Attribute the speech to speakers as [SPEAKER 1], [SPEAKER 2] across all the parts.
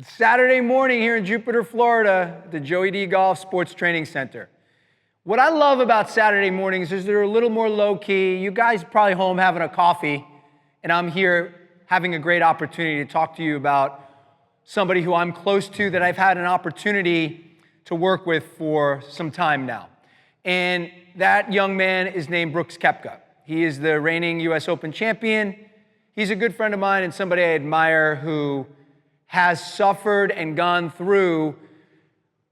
[SPEAKER 1] Saturday morning here in Jupiter, Florida, at the Joey D. Golf Sports Training Center. What I love about Saturday mornings is they're a little more low-key. You guys are probably home having a coffee, and I'm here having a great opportunity to talk to you about somebody who I'm close to that I've had an opportunity to work with for some time now. And that young man is named Brooks Koepka. He is the reigning U.S. Open champion. He's a good friend of mine and somebody I admire who has suffered and gone through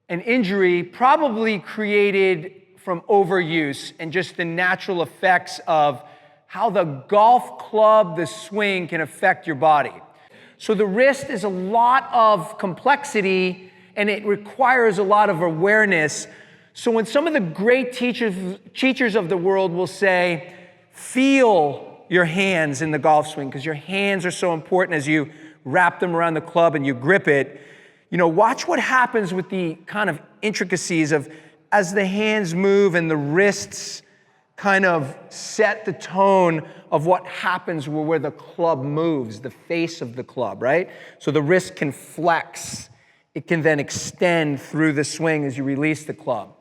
[SPEAKER 1] an injury probably created from overuse and just the natural effects of how the golf club, the swing, can affect your body. So the wrist is a lot of complexity and it requires a lot of awareness. So when some of the great teachers of the world will say, feel your hands in the golf swing, because your hands are so important as you wrap them around the club and you grip it, watch what happens with the kind of intricacies of as the hands move and the wrists kind of set the tone of what happens where the club moves, the face of the club, right? So the wrist can flex. It can then extend through the swing as you release the club.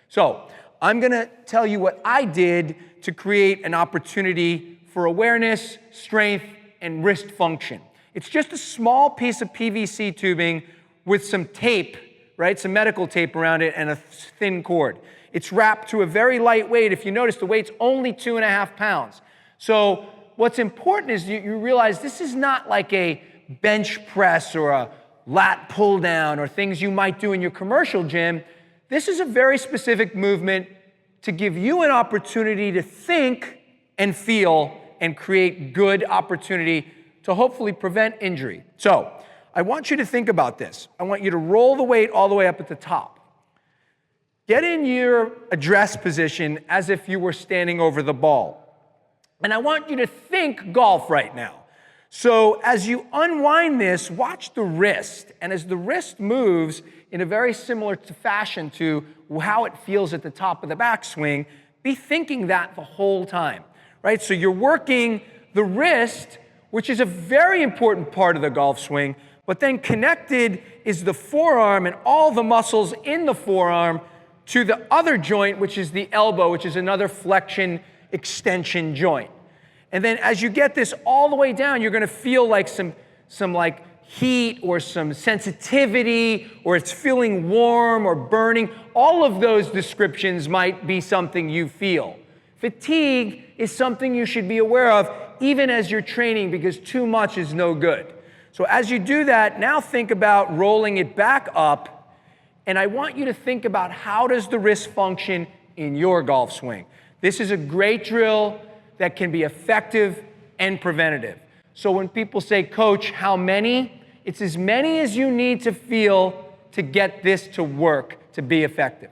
[SPEAKER 1] So I'm going to tell you what I did to create an opportunity for awareness, strength, and wrist function. It's just a small piece of PVC tubing with some tape, right? Some medical tape around it and a thin cord. It's wrapped to a very light weight. If you notice, the weight's only 2.5 pounds. So what's important is you realize this is not like a bench press or a lat pull down or things you might do in your commercial gym. This is a very specific movement to give you an opportunity to think and feel and create good opportunity to hopefully prevent injury. So I want you to think about this. I want you to roll the weight all the way up at the top. Get in your address position as if you were standing over the ball. And I want you to think golf right now. So as you unwind this, watch the wrist. And as the wrist moves in a very similar fashion to how it feels at the top of the backswing, be thinking that the whole time, right? So you're working the wrist, which is a very important part of the golf swing, but then connected is the forearm and all the muscles in the forearm to the other joint, which is the elbow, which is another flexion extension joint. And then as you get this all the way down, you're going to feel like some like heat or some sensitivity, or it's feeling warm or burning. All of those descriptions might be something you feel. Fatigue is something you should be aware of even as you're training, because too much is no good. So as you do that, now think about rolling it back up, and I want you to think about how does the wrist function in your golf swing. This is a great drill that can be effective and preventative. So when people say, Coach, how many? It's as many as you need to feel to get this to work, to be effective.